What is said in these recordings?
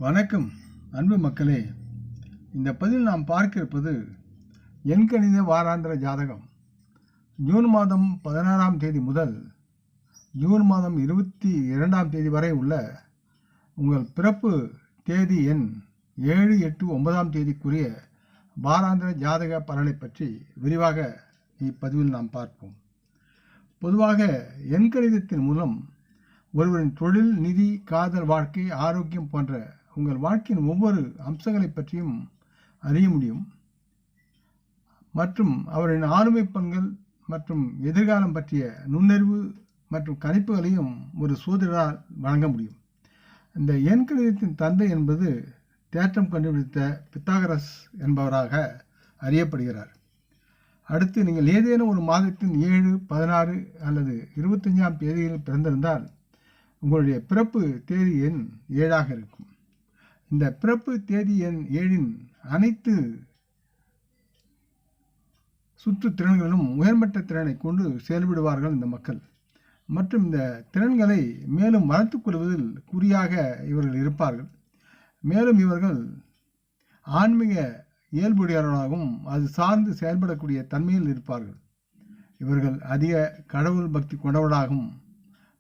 வணக்கம் அன்பு மக்களே. இந்த பதிவில் நாம் பார்க்க இருப்பது எண்கணித வாராந்திர ஜாதகம். ஜூன் மாதம் 16ஆம் தேதி முதல் ஜூன் மாதம் 22ஆம் தேதி வரை உள்ள உங்கள் பிறப்பு தேதி எண் 7, 8, 9ஆம் தேதிக்குரிய வாராந்திர ஜாதக பலனை பற்றி விரிவாக இப்பதிவில் நாம் பார்ப்போம். பொதுவாக எண்கணிதத்தின் மூலம் ஒருவரின் தொழில், நிதி, காதல் வாழ்க்கை, ஆரோக்கியம் போன்ற உங்கள் வாழ்க்கையின் ஒவ்வொரு அம்சங்களை பற்றியும் அறிய முடியும். மற்றும் அவரின் ஆளுமை பண்கள் மற்றும் எதிர்காலம் பற்றிய நுண்ணறிவு மற்றும் கணிப்புகளையும் ஒரு சோதரால் வழங்க முடியும். இந்த எண்கணிதத்தின் தந்தை என்பது தேற்றம் கண்டுபிடித்த பித்தாகரஸ் என்பவராக அறியப்படுகிறார். அடுத்து, நீங்கள் ஏதேனும் ஒரு மாதத்தின் 7, 16 அல்லது 25ஆம் தேதியில் பிறந்திருந்தால் உங்களுடைய பிறப்பு தேதி எண் 7ஆக இருக்கும். இந்த பிறப்பு தேதி எண் 7இன் அனைத்து சுற்று திறன்களிலும் உயர்மட்ட திறனை கொண்டு செயல்படுவார்கள் இந்த மக்கள். மற்றும் இந்த திறன்களை மேலும் வளர்த்துக் கொள்வதில் குறியாக இவர்கள் இருப்பார்கள். மேலும் இவர்கள் ஆன்மீக இயல்புடையவர்களாகவும் அது சார்ந்து செயல்படக்கூடிய தன்மையில் இருப்பார்கள். இவர்கள் அதிக கடவுள் பக்தி கொண்டவர்களாகவும்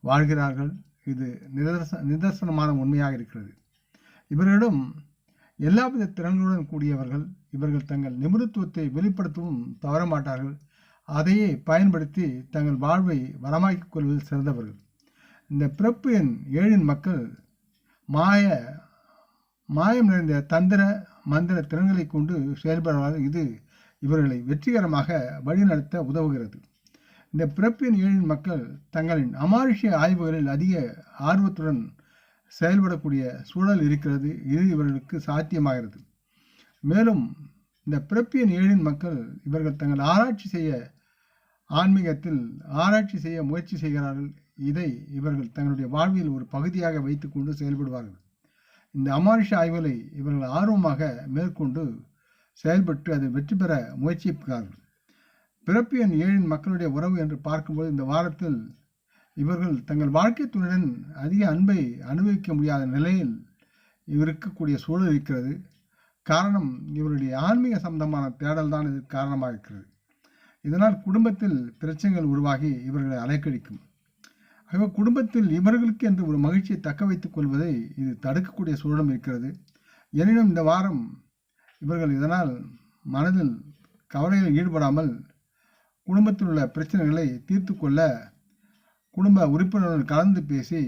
வாழ்கிறார்கள். இது நிதர்சனமான உண்மையாக இருக்கிறது. இவர்களிடம் எல்லாவித திறன்களுடன் கூடியவர்கள். இவர்கள் தங்கள் நிபுணத்துவத்தை வெளிப்படுத்தவும் தவறமாட்டார்கள். அதையே பயன்படுத்தி தங்கள் வாழ்வை வளமாக்கிக் கொள்வதில் சிறந்தவர்கள். இந்த பிறப்பு எண் 7இன் மக்கள் மாயம் நிறைந்த தந்திர மந்திர திறன்களை கொண்டு செயல்படுவார்கள். இது இவர்களை வெற்றிகரமாக வழிநடத்த உதவுகிறது. இந்த பிறப்பு எண் 7இன் மக்கள் தங்களின் அமானுஷ்ய ஆய்வுகளில் அதிக ஆர்வத்துடன் செயல்படக்கூடிய சூழல் இருக்கிறது. இது இவர்களுக்கு சாத்தியமாகிறது. மேலும் இந்த பிறப்பு எண் 7இன் மக்கள் இவர்கள் தங்கள் ஆன்மீகத்தில் ஆராய்ச்சி செய்ய முயற்சி செய்கிறார்கள். இதை இவர்கள் தங்களுடைய வாழ்வில் ஒரு பகுதியாக வைத்துக் கொண்டு செயல்படுவார்கள். இந்த அமானுஷ்ய ஆய்வுகளை இவர்கள் ஆர்வமாக மேற்கொண்டு செயல்பட்டு அதை வெற்றி பெற முயற்சிக்கிறார்கள். பிறப்பு எண் 7இன் மக்களுடைய உறவு என்று பார்க்கும்போது இந்த வாரத்தில் இவர்கள் தங்கள் வாழ்க்கை துணையுடன் அதிக அன்பை அனுபவிக்க முடியாத நிலையில் இருக்கக்கூடிய சூழல் இருக்கிறது. காரணம், இவருடைய ஆன்மீக சம்பந்தமான தேடல் தான் இதற்கு காரணமாக இருக்கிறது. இதனால் குடும்பத்தில் பிரச்சனைகள் உருவாகி இவர்களை அலைக்கழிக்கும். ஆகவே குடும்பத்தில் இவர்களுக்கு என்று ஒரு மகிழ்ச்சியை தக்க வைத்துக் கொள்வதை இது தடுக்கக்கூடிய சூழலும் இருக்கிறது. எனினும் இந்த வாரம் இவர்கள் இதனால் மனதில் கவலையில் ஈடுபடாமல் குடும்பத்தில் உள்ள பிரச்சனைகளை தீர்த்து கொள்ள குடும்ப உறுப்பினர்கள் கலந்து பேசி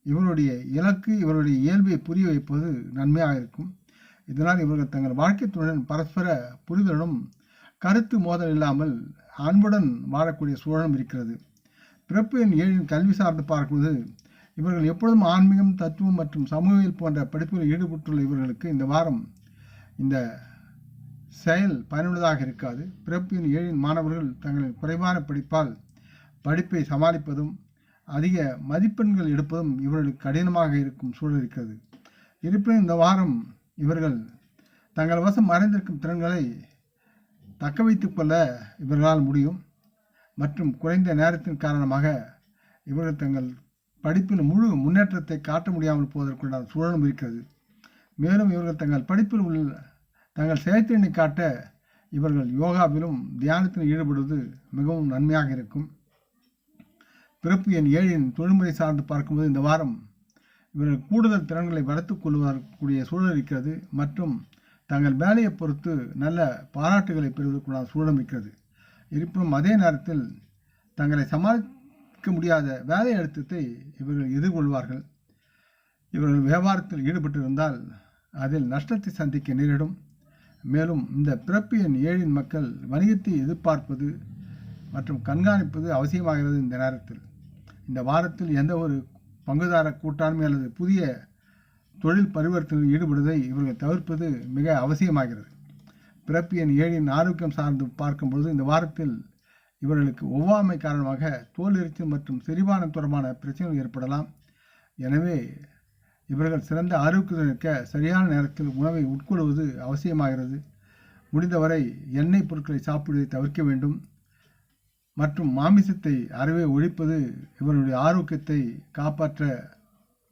இவருடைய இலக்கு, இவருடைய இயல்பை புரிய வைப்பது நன்மையாக இருக்கும். இதனால் இவர்கள் தங்கள் வாழ்க்கைத்துடன் பரஸ்பர புரிதலும் கருத்து மோதல் இல்லாமல் அன்புடன் வாழக்கூடிய சூழலும் இருக்கிறது. பிறப்பு எண் 7இன் கல்வி சார்ந்து பார்க்கும்போது இவர்கள் எப்பொழுதும் ஆன்மீகம், தத்துவம் மற்றும் சமூகவியல் போன்ற படிப்புகளில் ஈடுபட்டுள்ள இவர்களுக்கு இந்த வாரம் இந்த செயல் பயனுள்ளதாக இருக்காது. பிறப்பு எண் 7இன் மாணவர்கள் தங்களின் குறைவான படிப்பால் படிப்பை சமாளிப்பதும் அதிக மதிப்பெண்கள் எடுப்பதும் இவர்களுக்கு கடினமாக இருக்கும் சூழல் இருக்கிறது. இருப்பினும் இந்த வாரம் இவர்கள் தங்கள் வசம் மறைந்திருக்கும் திறன்களை தக்க வைத்துக் கொள்ள இவர்களால் முடியும். மற்றும் குறைந்த நேரத்தின் காரணமாக இவர்கள் தங்கள் படிப்பில் முழு முன்னேற்றத்தை காட்ட முடியாமல் போவதற்குண்டான சூழலும் இருக்கிறது. மேலும் இவர்கள் தங்கள் படிப்பில் உள்ள தங்கள் செயற்திறனை காட்ட இவர்கள் யோகாவிலும் தியானத்தில் ஈடுபடுவது மிகவும் நன்மையாக இருக்கும். பிறப்பு எண் 7இன் தொழில்முறை சார்ந்து பார்க்கும்போது இந்த வாரம் இவர்கள் கூடுதல் திறன்களை வளர்த்துக் கொள்வதற்குரிய சூழல் இருக்கிறது. மற்றும் தங்கள் வேலையை பொறுத்து நல்ல பாராட்டுகளை பெறுவதற்குள்ள சூழலும் இருக்கிறது. இருப்பினும் அதே நேரத்தில் தங்களை சமாளிக்க முடியாத வேலை அழுத்தத்தை இவர்கள் எதிர்கொள்வார்கள். இவர்கள் வியாபாரத்தில் ஈடுபட்டிருந்தால் அதில் நஷ்டத்தை சந்திக்க நேரிடும். மேலும் இந்த பிறப்பு எண் 7இன் மக்கள் வணிகத்தை எதிர்பார்ப்பது மற்றும் கண்காணிப்பது அவசியமாகிறது. இந்த நேரத்தில் இந்த வாரத்தில் எந்த ஒரு பங்குதார கூட்டாண்மை அல்லது புதிய தொழில் பரிவர்த்தனையில் ஈடுபடுவதை இவர்கள் தவிர்ப்பது மிக அவசியமாகிறது. பிறப்பு எண் 7இன் ஆரோக்கியம் சார்ந்து பார்க்கும்பொழுது இந்த வாரத்தில் இவர்களுக்கு ஒவ்வாமை காரணமாக தோல் எரிச்சல் மற்றும் செரிமானம் தொடர்பான பிரச்சனைகள் ஏற்படலாம். எனவே இவர்கள் சிறந்த ஆரோக்கியத்துடன் இருக்க சரியான நேரத்தில் உணவை உட்கொள்வது அவசியமாகிறது. முடிந்தவரை எண்ணெய் பொருட்களை சாப்பிடுவதை தவிர்க்க வேண்டும். மற்றும் மாமிசத்தை அறவே ஒழிப்பது இவர்களுடைய ஆரோக்கியத்தை காப்பாற்ற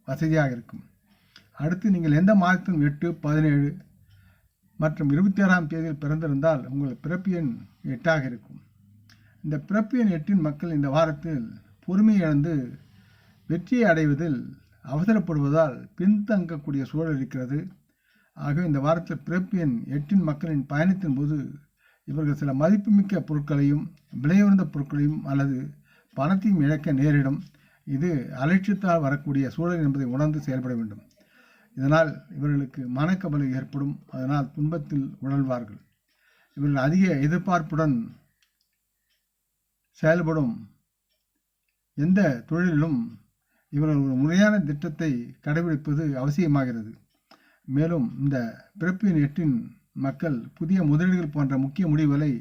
வசதியாக இருக்கும். அடுத்து நீங்கள் எந்த மாதத்தின் 8, 17 மற்றும் 26ஆம் தேதியில் பிறந்திருந்தால் உங்கள் பிறப்பு எண் 8ஆக இருக்கும். இந்த பிறப்பு எண் 8இன் மக்கள் இந்த வாரத்தில் பொறுமை இழந்து வெற்றியை அடைவதில் அவசரப்படுவதால் பின்தங்கக்கூடிய சூழல் இருக்கிறது. ஆகவே இந்த வாரத்தில் பிறப்பு எண் 8இன் மக்களின் பயணத்தின் போது இவர்கள் சில மதிப்புமிக்க பொருட்களையும் விலையுயர்ந்த பொருட்களையும் அல்லது பணத்தையும் இழக்க நேரிடும். இது அலட்சியத்தால் வரக்கூடிய சூழல் என்பதை உணர்ந்து செயல்பட வேண்டும். இதனால் இவர்களுக்கு மனக்கவலை ஏற்படும். அதனால் துன்பத்தில் உழல்வார்கள். இவர்கள் அதிக எதிர்பார்ப்புடன் செயல்படும் எந்த தொழிலிலும் இவர்கள் ஒரு முறையான திட்டத்தை கடைபிடிப்பது அவசியமாகிறது. மேலும் இந்த பிறப்பு எண் 8இன் மக்கள் புதிய முதலீடுகள் போன்ற முக்கிய முடிவுகளை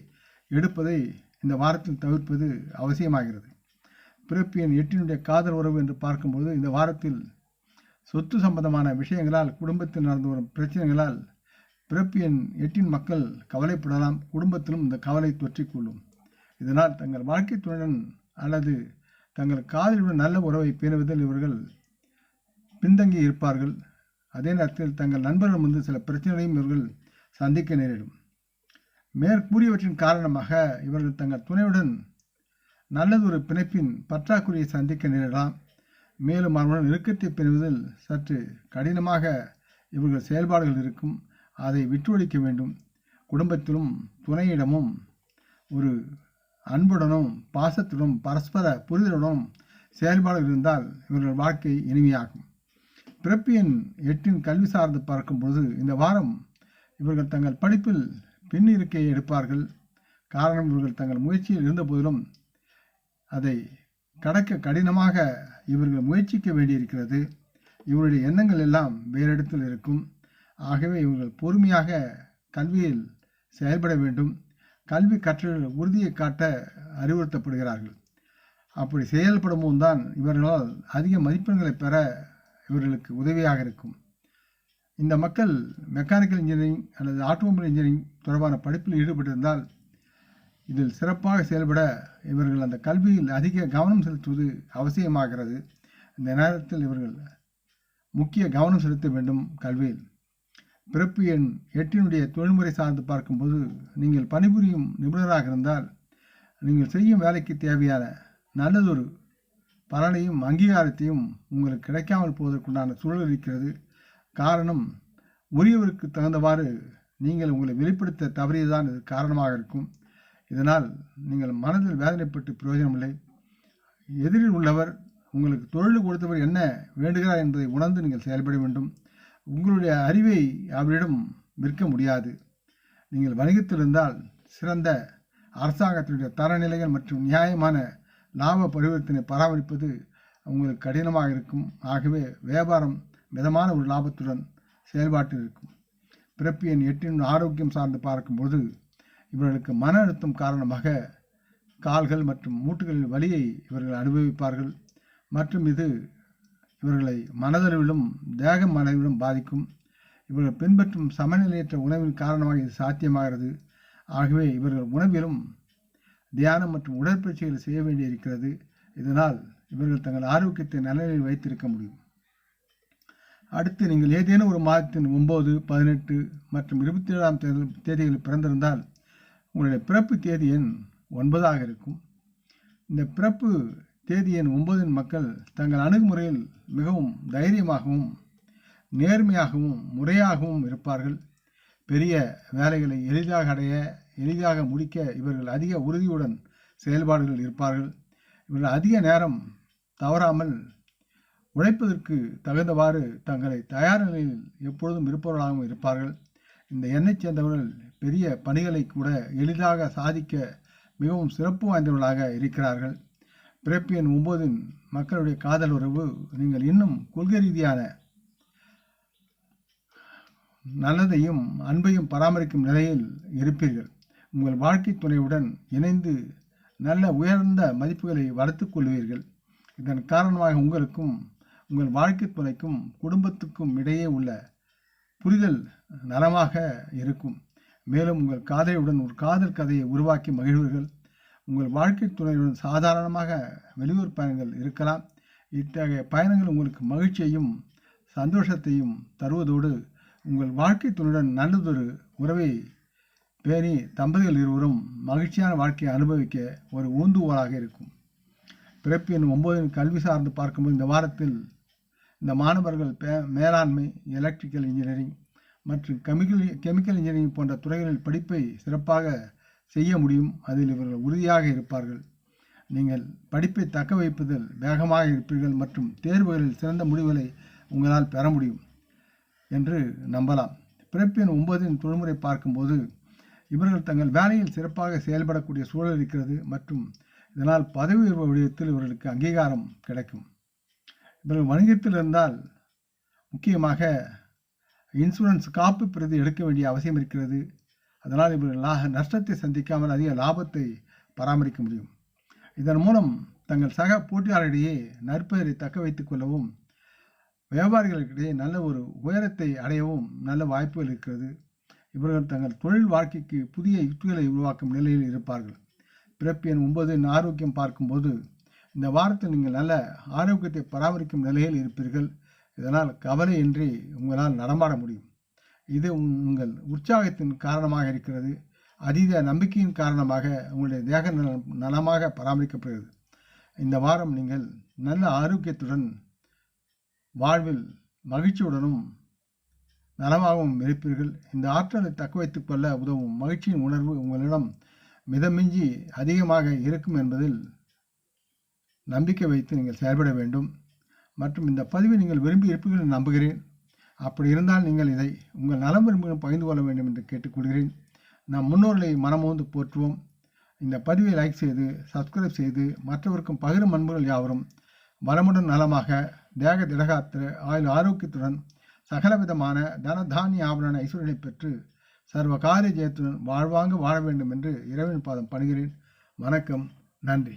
எடுப்பதை இந்த வாரத்தில் தவிர்ப்பது அவசியமாகிறது. பிறப்பு எண் 8இனுடைய காதல் உறவு என்று பார்க்கும்போது இந்த வாரத்தில் சொத்து சம்பந்தமான விஷயங்களால் குடும்பத்தில் நடந்து வரும் பிரச்சனைகளால் பிறப்பு எண் 8இன் மக்கள் கவலைப்படலாம். குடும்பத்திலும் இந்த கவலை தொற்றிக்கொள்ளும். இதனால் தங்கள் வாழ்க்கை துணையுடன் அல்லது தங்கள் காதலுடன் நல்ல உறவை பேணுவதில் இவர்கள் பின்தங்கி இருப்பார்கள். அதே நேரத்தில் தங்கள் நண்பர்கள் வந்து சில பிரச்சனைகளையும் இவர்கள் சந்திக்க நேரிடும். மேற்கூறியவற்றின் காரணமாக இவர்கள் தங்கள் துணையுடன் நல்லதொரு பிணைப்பின் பற்றாக்குறையை சந்திக்க நேரிடலாம். மேலும் அவருடன் நெருக்கத்தை பெறுவதில் சற்று கடினமாக இவர்கள் செயல்பாடுகள் இருக்கும். அதை விட்டுவொழிக்க வேண்டும். குடும்பத்திலும் துணையிடமும் ஒரு அன்புடனும் பாசத்துடனும் பரஸ்பர புரிதலுடனும் செயல்பாடுகள் இருந்தால் இவர்கள் வாழ்க்கை இனிமையாகும். பிறப்பு எண் 8இன் கல்வி சார்ந்து பார்க்கும்போது இந்த வாரம் இவர்கள் தங்கள் படிப்பில் பின் இருக்கையை எடுப்பார்கள். காரணம், இவர்கள் தங்கள் முயற்சியில் இருந்த போதிலும் அதை கடக்க கடினமாக இவர்கள் முயற்சிக்க வேண்டியிருக்கிறது. இவருடைய எண்ணங்கள் எல்லாம் வேறு இடத்தில் இருக்கும். ஆகவே இவர்கள் பொறுமையாக கல்வியில் செயல்பட வேண்டும். கல்வி கற்றல் உறுதியை காட்ட அறிவுறுத்தப்படுகிறார்கள். அப்படி செயல்படும் போது தான் இவர்களால் அதிக மதிப்பெண்களை பெற இவர்களுக்கு உதவியாக இருக்கும். இந்த மக்கள் மெக்கானிக்கல் இன்ஜினியரிங் அல்லது ஆட்டோமொபைல் இன்ஜினியரிங் தொடர்பான படிப்பில் ஈடுபட்டிருந்தால் இதில் சிறப்பாக செயல்பட இவர்கள் அந்த கல்வியில் அதிக கவனம் செலுத்துவது அவசியமாகிறது. இந்த நேரத்தில் இவர்கள் முக்கிய கவனம் செலுத்த வேண்டும் கல்வியில். பிறப்பு எண் 8இனுடைய தொழில்முறை சார்ந்து பார்க்கும்போது நீங்கள் பணிபுரியும் நிபுணராக இருந்தால் நீங்கள் செய்யும் வேலைக்கு தேவையான நல்லதொரு பலனையும் அங்கீகாரத்தையும் உங்களுக்கு கிடைக்காமல் போவதற்குண்டான சூழல் இருக்கிறது. காரணம், உரியவருக்கு தகுந்தவாறு நீங்கள் உங்களை வெளிப்படுத்த தவறியதுதான் இது காரணமாக இருக்கும். இதனால் நீங்கள் மனதில் வேதனைப்பட்டு பிரயோஜனமில்லை. எதிரில் உள்ளவர் உங்களுக்கு தொழில் கொடுத்தவர் என்ன வேண்டுகிறார் என்பதை உணர்ந்து நீங்கள் செயல்பட வேண்டும். உங்களுடைய அறிவை அவரிடம் விற்க முடியாது. நீங்கள் வணிகத்தில் இருந்தால் சிறந்த அரசாங்கத்தினுடைய தரநிலைகள் மற்றும் நியாயமான லாப பரிவர்த்தனை பராமரிப்பது உங்களுக்கு கடினமாக இருக்கும். ஆகவே வியாபாரம் மிதமான ஒரு லாபத்துடன் செயல்பாட்டில் இருக்கும். பிறப்பு எண் 8இன் ஆரோக்கியம் சார்ந்து பார்க்கும்போது இவர்களுக்கு மன அழுத்தம் காரணமாக கால்கள் மற்றும் மூட்டுகளில் வலியை இவர்கள் அனுபவிப்பார்கள். மற்றும் இது இவர்களை மனதளவிலும் தேக அளவிலும் பாதிக்கும். இவர்கள் பின்பற்றும் சமநிலையற்ற உணவின் காரணமாக இது சாத்தியமாகிறது. ஆகவே இவர்கள் உணவிலும் தியானம் மற்றும் உடற்பயிற்சிகளை செய்ய வேண்டியிருக்கிறது. இதனால் இவர்கள் தங்கள் ஆரோக்கியத்தை நல்ல நிலையில் வைத்திருக்க முடியும். அடுத்து, நீங்கள் ஏதேனும் ஒரு மாதத்தின் 9, 18 மற்றும் 27ஆம் தேதிகளில் பிறந்திருந்தால் உங்களுடைய பிறப்பு தேதி எண் 9ஆக இருக்கும். இந்த பிறப்பு தேதி எண் 9இன் மக்கள் தங்கள் அணுகுமுறையில் மிகவும் தைரியமாகவும் நேர்மையாகவும் முறையாகவும் இருப்பார்கள். பெரிய வேலைகளை எளிதாக அடைய எளிதாக முடிக்க இவர்கள் அதிக உறுதியுடன் செயல்பாடுகள் இருப்பார்கள். இவர்கள் அதிக நேரம் தவறாமல் உழைப்பதற்கு தகுந்தவாறு தங்களை தயார் நிலையில் எப்பொழுதும் இருப்பவர்களாகவும் இருப்பார்கள். இந்த எண்ணெய் சேர்ந்தவர்கள் பெரிய பணிகளை கூட எளிதாக சாதிக்க மிகவும் சிறப்பு வாய்ந்தவர்களாக இருக்கிறார்கள். பிறப்பு எண் 9இன் மக்களுடைய காதல் உறவு நீங்கள் இன்னும் கொள்கை ரீதியான நல்லதையும் அன்பையும் பராமரிக்கும் நிலையில் இருப்பீர்கள். உங்கள் வாழ்க்கை துணையுடன் இணைந்து நல்ல உயர்ந்த மதிப்புகளை வளர்த்துக் கொள்வீர்கள். இதன் காரணமாக உங்களுக்கும் உங்கள் வாழ்க்கை துணைக்கும் குடும்பத்துக்கும் இடையே உள்ள புரிதல் நலமாக இருக்கும். மேலும் உங்கள் காதலியுடன் ஒரு காதல் கதையை உருவாக்கி மகிழ்வீர்கள். உங்கள் வாழ்க்கை துணையுடன் சாதாரணமாக வெளியூர் பயணங்கள் இருக்கலாம். இத்தகைய பயணங்கள் உங்களுக்கு மகிழ்ச்சியையும் சந்தோஷத்தையும் தருவதோடு உங்கள் வாழ்க்கை துணையுடன் நல்லதொரு உறவை பேணி தம்பதிகள் இருவரும் மகிழ்ச்சியான வாழ்க்கையை அனுபவிக்க ஒரு ஊந்துகோலாக இருக்கும். பிறப்பு எண் 9 கல்வி சார்ந்து பார்க்கும்போது இந்த வாரத்தில் இந்த மாணவர்கள் மேலாண்மை, எலக்ட்ரிக்கல் இன்ஜினியரிங் மற்றும் கெமிக்கல் இன்ஜினியரிங் போன்ற துறைகளில் படிப்பை சிறப்பாக செய்ய முடியும். அதில் இவர்கள் உறுதியாக இருப்பார்கள். நீங்கள் படிப்பை தக்க வைப்பதில் வேகமாக இருப்பீர்கள் மற்றும் தேர்வுகளில் சிறந்த முடிவுகளை உங்களால் பெற முடியும் என்று நம்பலாம். பிறப்பு எண் 9 தொழில்முறை பார்க்கும்போது இவர்கள் தங்கள் வேலையில் சிறப்பாக செயல்படக்கூடிய சூழல் இருக்கிறது மற்றும் இதனால் பதவி உயர்வு வடிவத்தில் இவர்களுக்கு அங்கீகாரம் கிடைக்கும். இவர்கள் வணிகத்தில் இருந்தால் முக்கியமாக இன்சூரன்ஸ் காப்பு பிரதி எடுக்க வேண்டிய அவசியம் இருக்கிறது. அதனால் இவர்கள் நஷ்டத்தை சந்திக்காமல் அதிக லாபத்தை பராமரிக்க முடியும். இதன் மூலம் தங்கள் சக போட்டியாளரிடையே நற்பெயரை தக்க வைத்துக் கொள்ளவும் வியாபாரிகளிடையே நல்ல ஒரு உயரத்தை அடையவும் நல்ல வாய்ப்புகள் இருக்கிறது. இவர்கள் தங்கள் தொழில் வாழ்க்கைக்கு புதிய யுக்திகளை உருவாக்கும் நிலையில் இருப்பார்கள். பிறப்பு எண் 9 ஆரோக்கியம் பார்க்கும்போது இந்த வாரத்தில் நீங்கள் நல்ல ஆரோக்கியத்தை பராமரிக்கும் நிலையில் இருப்பீர்கள். இதனால் கவலையின்றி உங்களால் நடமாட முடியும். இது உங்கள் உற்சாகத்தின் காரணமாக இருக்கிறது. அதீத நம்பிக்கையின் காரணமாக உங்களுடைய தேக நலமாக பராமரிக்கப்படுகிறது. இந்த வாரம் நீங்கள் நல்ல ஆரோக்கியத்துடன் வாழ்வில் மகிழ்ச்சியுடனும் நலமாகவும் இருப்பீர்கள். இந்த ஆற்றலை தக்க வைத்துக் கொள்ள உதவும் மகிழ்ச்சியின் உணர்வு உங்களிடம் மிதமிஞ்சி அதிகமாக இருக்கும் என்பதில் நம்பிக்கை வைத்து நீங்கள் செயல்பட வேண்டும். மற்றும் இந்த பதிவை நீங்கள் விரும்பி இருப்பீர்கள் என்று நம்புகிறேன். அப்படி இருந்தால் நீங்கள் இதை உங்கள் நலம் விரும்புகளும் பகிர்ந்து கொள்ள வேண்டும் என்று கேட்டுக்கொள்கிறேன். நம் முன்னோர்களை மனமோந்து போற்றுவோம். இந்த பதிவை லைக் செய்து சப்ஸ்கிரைப் செய்து மற்றவருக்கும் பகிரும் அன்புகள் யாவரும் வளமுடன் நலமாக தேக திடகாத்திர ஆயுள் ஆரோக்கியத்துடன் சகலவிதமான தனதானிய ஆவண ஐஸ்வர்யனை பெற்று சர்வ காரிய ஜெயத்துடன் வாழ்வாங்க வாழ வேண்டும் என்று இறைவன் பாதம் பணிகிறேன். வணக்கம். நன்றி.